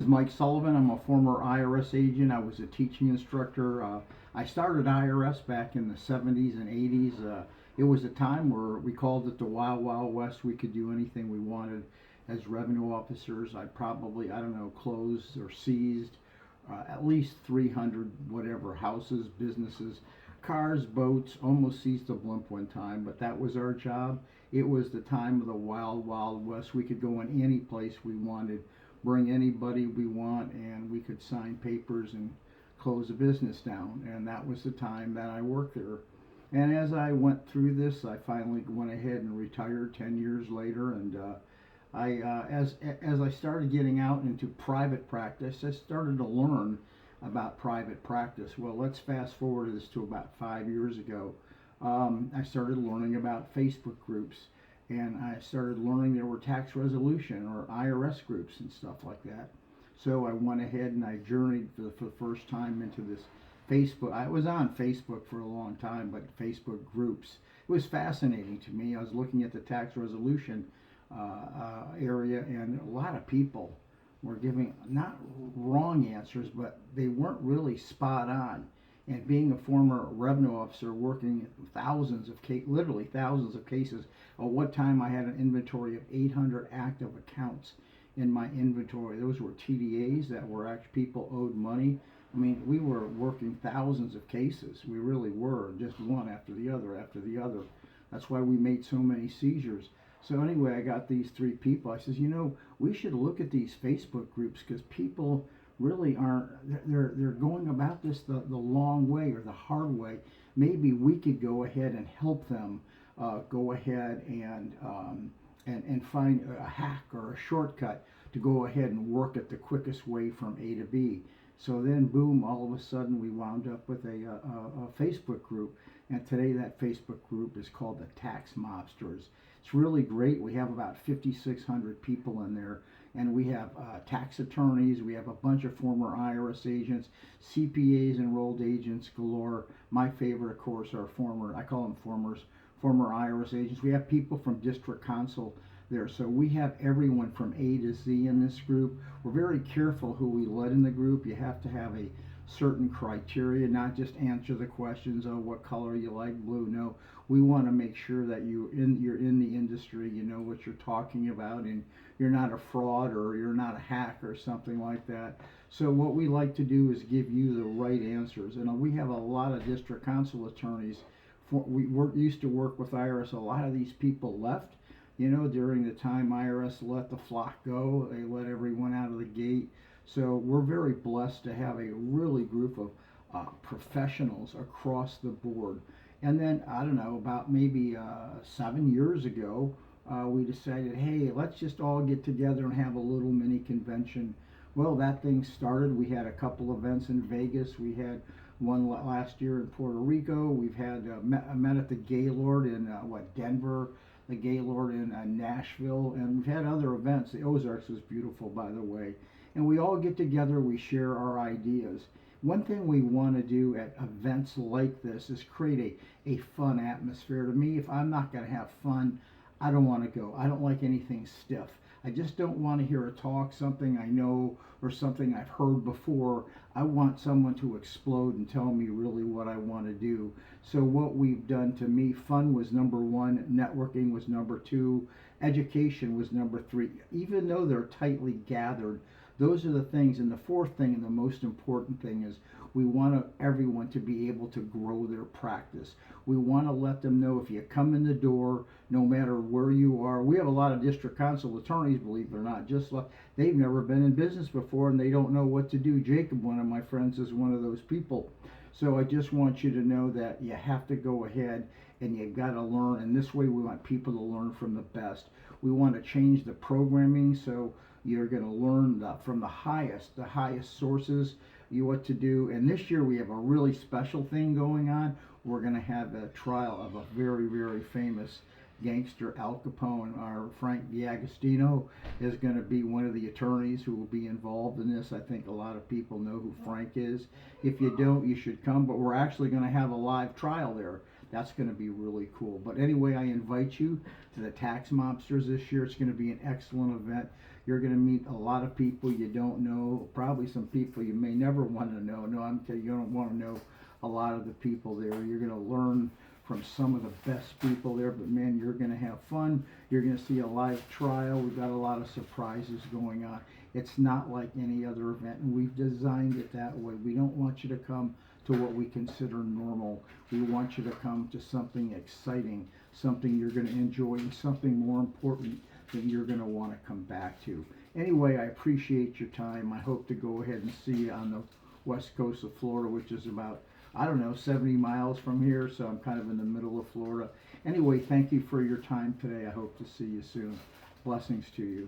Is Mike Sullivan. I'm a former IRS agent. I was a teaching instructor. I started IRS back in the 70s and 80s. It was a time where we called it the Wild Wild West. We could do anything we wanted as revenue officers. I probably, I don't know, closed or seized at least 300 whatever houses, businesses, cars, boats. Almost seized a blimp one time, but that was our job. It was the time of the Wild Wild West. We could go in any place we wanted, bring anybody we want, and we could sign papers and close a business down. And that was the time that I worked there. And as I went through this, I finally went ahead and retired 10 years later. And as I started getting out into private practice, I started to learn about private practice. Well, let's fast forward this to about 5 years ago. I started learning about Facebook groups, and I started learning there were tax resolution or IRS groups and stuff like that. So I went ahead and I journeyed for the first time into this Facebook. I was on Facebook for a long time, but Facebook groups. It was fascinating to me. I was looking at the tax resolution area, and a lot of people were giving not wrong answers, but they weren't really spot on. And being a former revenue officer working thousands of literally thousands of cases, at one time I had an inventory of 800 active accounts in my inventory. Those were TDAs that were actually people owed money. I mean, we were working thousands of cases. We really were, just one after the other after the other. That's why we made so many seizures. So anyway, I got these three people. I says, we should look at these Facebook groups because people really aren't. They're going about this the long way or the hard way. Maybe we could go ahead and help them go ahead and find a hack or a shortcut to go ahead and work it the quickest way from A to B. So then, boom! All of a sudden, we wound up with a Facebook group, and today that Facebook group is called the Tax Mobsters. It's really great. We have about 5,600 people in there, and we have tax attorneys. We have a bunch of former IRS agents, CPAs, enrolled agents galore. My favorite, of course, are I call them former IRS agents. We have people from district council there. So we have everyone from A to Z in this group. We're very careful who we let in the group. You have to have a certain criteria, not just answer the questions, oh, what color you like, blue. No, we want to make sure that you're in the industry, you know what you're talking about, and you're not a fraud or you're not a hack or something like that. So what we like to do is give you the right answers. And we have a lot of district council attorneys. Used to work with IRS. A lot of these people left. During the time IRS let the flock go, they let everyone out of the gate. So we're very blessed to have a really group of professionals across the board. And then, I don't know, about maybe 7 years ago, we decided, hey, let's just all get together and have a little mini convention. Well, that thing started. We had a couple events in Vegas. We had one last year in Puerto Rico. We've had met at the Gaylord in Denver, the Gaylord in Nashville, and we've had other events. The Ozarks was beautiful, by the way. And we all get together, we share our ideas. One thing we want to do at events like this is create a fun atmosphere. To me, if I'm not going to have fun, I don't want to go. I don't like anything stiff. I just don't want to hear a talk, something I know or something I've heard before. I want someone to explode and tell me really what I want to do. So what we've done, to me, fun was number one, networking was number two, education was number three. Even though they're tightly gathered, those are the things. And the fourth thing, and the most important thing, is we want everyone to be able to grow their practice. We want to let them know if you come in the door, no matter where you are. We have a lot of district council attorneys, believe it or not, just like they've never been in business before and they don't know what to do. Jacob, one of my friends, is one of those people. So I just want you to know that you have to go ahead and you've got to learn. And this way we want people to learn from the best. We want to change the programming so you're going to learn from the highest sources, what to do. And this year we have a really special thing going on. We're going to have a trial of a very, very famous gangster, Al Capone. Our Frank D'Agostino is going to be one of the attorneys who will be involved in this. I think a lot of people know who Frank is. If you don't, you should come. But we're actually going to have a live trial there. That's going to be really cool. But anyway, I invite you to the Tax Mobsters this year. It's going to be an excellent event. You're going to meet a lot of people you don't know, probably some people you may never want to know. No, I'm kidding. You don't want to know a lot of the people there. You're going to learn from some of the best people there, but man, you're going to have fun. You're going to see a live trial. We've got a lot of surprises going on. It's not like any other event, and we've designed it that way. We don't want you to come to what we consider normal. We want you to come to something exciting, something you're going to enjoy, and something more important that you're going to want to come back to. Anyway, I appreciate your time. I hope to go ahead and see you on the west coast of Florida, which is about, I don't know, 70 miles from here, so I'm kind of in the middle of Florida. Anyway, thank you for your time today. I hope to see you soon. Blessings to you.